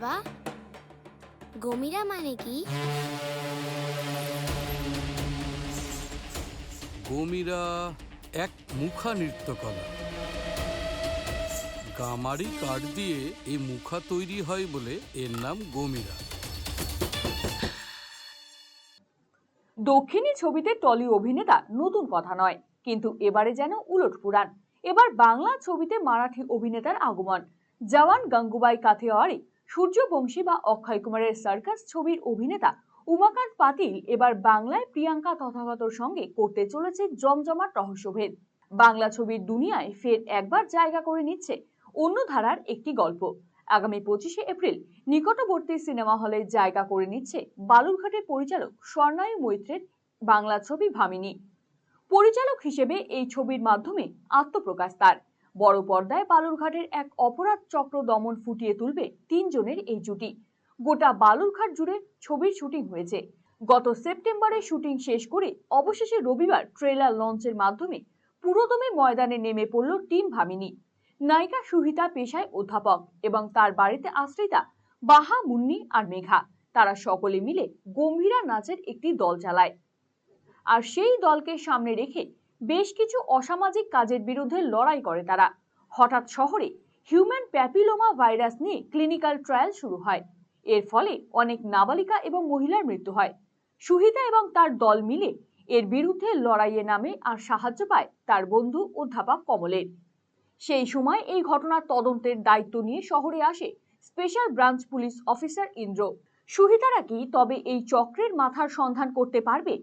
বাবা, গমিরা মানে কি? গমিরা এক মুখা নৃত্যকলা। গামারি কাঠ দিয়ে এই মুখা তৈরি হয় বলে এর নাম গমিরা। দক্ষিণী ছবিতে টলি অভিনেতা নতুন কথা নয়, কিন্তু এবারে যেন উলটপুরাণ। এবার বাংলা ছবিতে মারাঠি অভিনেতার আগমন। জওয়ান গঙ্গুবাই কাথিয়াওয়াড়ি, সূর্যবংশী বা অক্ষয় কুমারের সার্কাস ছবির অভিনেতা উমাকান্ত পাতিল এবার বাংলায় প্রিয়াঙ্কা তথাগতর সঙ্গে করতে চলেছে জমজমাট রহস্যভেদ। বাংলা ছবির দুনিয়ায় ফের একবার জায়গা করে নিচ্ছে অন্য ধারার একটি গল্প। আগামী 25শে এপ্রিল নিকটবর্তী সিনেমা হলে জায়গা করে নিচ্ছে বালুরঘাটের পরিচালক স্বর্ণায়ু মৈত্রের বাংলা ছবি ভামিনী। পরিচালক হিসেবে এই ছবির মাধ্যমে আত্মপ্রকাশ তার। বড় পর্দায় বালুরঘাটের এক অপরাধ চক্র দমন ফুটিয়ে তুলবে তিনজনের এই জুটি। গোটা বালুরঘাট জুড়ে ছবির শুটিং হয়েছে। গত সেপ্টেম্বরে শুটিং শেষ করে অবশেষে রবিবার ট্রেলার লঞ্চের মাধ্যমে পুরোদমে ময়দানে নেমে পড়ল টিম ভামিনী। নায়িকা সুহিতা পেশায় অধ্যাপক এবং তার বাড়িতে আশ্রিতা বাহা, মুন্নি আর মেঘা। তারা সকলে মিলে গম্ভীরা নাচের একটি দল চালায়। আর সেই দলকে সামনে রেখে বেশ কিছু অসামাজিক কাজের বিরুদ্ধে লড়াই করে তারা। হঠাৎ শহরে হিউম্যান প্যাপিলোমা ভাইরাস নিয়ে ক্লিনিক্যাল ট্রায়াল শুরু হয়। এর ফলে অনেক নাবালিকা এবং মহিলার মৃত্যু হয়। সুহিতা এবং তার দল মিলে এর বিরুদ্ধে লড়াইয়ে নামে আর সাহায্য পায় তার বন্ধু অধ্যাপক কমলের। সেই সময় এই ঘটনার তদন্তের দায়িত্ব নিয়ে শহরে আসে special branch police officer Indra. সুহিতারা কি তবে এই চক্রের মাথার সন্ধান করতে পারবে?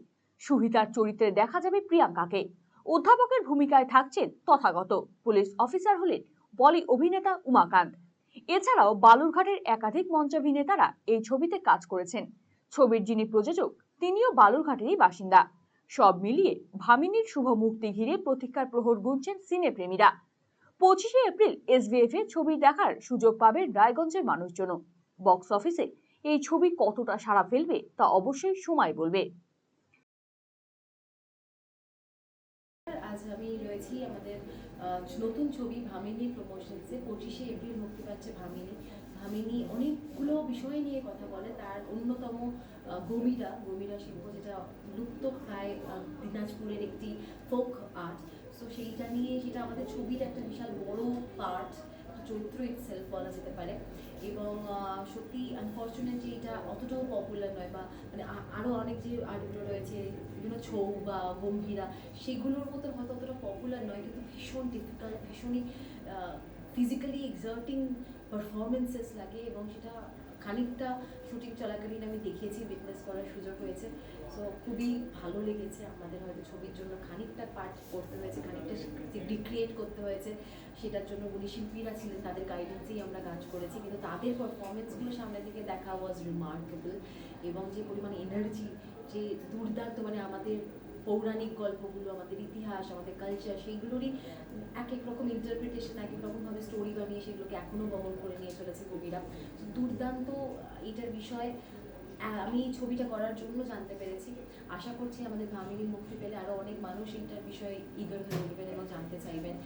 সুহিতার চরিত্রে দেখা যাবে প্রিয়াঙ্কাকে। অধ্যাপকের ভূমিকায় থাকছেন তথাগত। পুলিশ অফিসার হলেন বলি অভিনেতা উমাকান্ত। এছাড়াও বালুরঘাটের একাধিক মঞ্চাভিনেতারা এই ছবিতে কাজ করেছেন। ছবির যিনি প্রযোজক তিনিও বালুরঘাটেরই বাসিন্দা। সব মিলিয়ে ভামিনীর শুভ মুক্তি ঘিরে প্রতীক্ষার প্রহর গুনছেন সিনেপ্রেমীরা। 25শে এপ্রিল SVF এ ছবি দেখার সুযোগ পাবে রায়গঞ্জের মানুষজন। বক্স অফিসে এই ছবি কতটা সাড়া ফেলবে তা অবশ্যই সময় বলবে। আজ আমি রয়েছি আমাদের নতুন ছবি ভামিনী প্রমোশনসে। 25শে এপ্রিল মুক্তি পাচ্ছে ভামিনী। ভামিনী অনেকগুলো বিষয় নিয়ে কথা বলে, তার অন্যতম গমিরা শিল্প, যেটা লুপ্ত প্রায় দিনাজপুরের একটি ফোক আর্ট। সো সেইটা নিয়ে, সেটা আমাদের ছবির একটা বিশাল বড় পার্ট, চরিত্র ইটসেলফ বলা যেতে পারে। এবং সত্যি আনফর্চুনেট যে এটা অতটাও পপুলার নয়, বা মানে আরও অনেক যে আর্টগুলো রয়েছে বিভিন্ন ছৌ বা গম্ভীরা, সেগুলোর মতো হয়তো অতটা পপুলার নয়, কিন্তু ভীষণ ডিফিকাল্ট, ভীষণই ফিজিক্যালি এক্সার্টিং পারফরমেন্সেস লাগে। এবং সেটা খানিকটা শুটিং চলাকালীন আমি দেখেছি, উইটনেস করার সুযোগ হয়েছে। সো খুবই ভালো লেগেছে। আমাদের হয়তো ছবির জন্য খানিকটা পার্ট করতে হয়েছে, খানিকটা রিক্রিয়েট করতে হয়েছে। সেটার জন্য উনি শিল্পীরা ছিলেন, তাদের গাইডেন্সেই আমরা কাজ করেছি, কিন্তু তাদের পারফরমেন্সগুলো সামনে থেকে দেখা ওয়াজ রিমার্কেবল। এবং যে পরিমাণে এনার্জি, যে দুর্দান্ত, মানে আমাদের পৌরাণিক গল্পগুলো, আমাদের ইতিহাস, আমাদের কালচার, সেইগুলোরই এক এক রকম ইন্টারপ্রিটেশন, এক এক রকমভাবে স্টোরি বানিয়ে সেগুলোকে এখনও বহন করে নিয়ে চলেছে কবিরা। দুর্দান্ত এটার বিষয় আমি ছবিটা করার জন্য জানতে পেরেছি। আশা করছি আমাদের ভামিনী মুক্তি পেলে আরও অনেক মানুষ এটার বিষয়ে ইগার হয়ে উঠবেন এবং জানতে চাইবেন।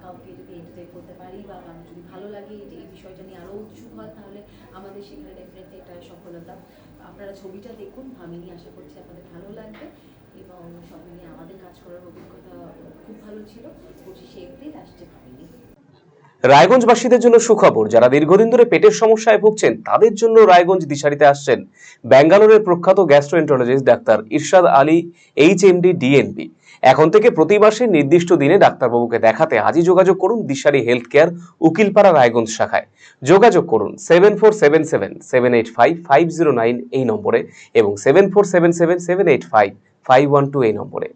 কাউকে যদি এন্টারটেইন করতে পারি বা কারো যদি ভালো লাগে, এই বিষয়টা নিয়ে আরও উৎসুক হয়, তাহলে আমাদের সেখানে ডেফিনেটলি একটা সফলতা। আপনারা ছবিটা দেখুন, ভামিনী। আশা করছি আপনাদের ভালো লাগবে এবং সব নিয়ে আমাদের কাজ করার অভিজ্ঞতা খুব ভালো ছিল। 25শে এপ্রিল আসছে ভামিনী। রায়গঞ্জবাসীদের জন্য সুখবর, যারা দীর্ঘদিন ধরে পেটের সমস্যায় ভুগছেন তাদের জন্য রায়গঞ্জ দিশারিতে আসছেন ব্যাঙ্গালোরের প্রখ্যাত গ্যাস্ট্রোএন্টারোলজিস্ট ডাক্তার ইরশাদ আলী HMD DNB। এখন থেকে প্রতি মাসে নির্দিষ্ট দিনে ডাক্তারবাবুকে দেখাতে আজই যোগাযোগ করুন দিশারি হেলথ কেয়ার, উকিলপাড়া, রায়গঞ্জ শাখায়। যোগাযোগ করুন 7477785509 এই নম্বরে এবং 7477785512 এই নম্বরে।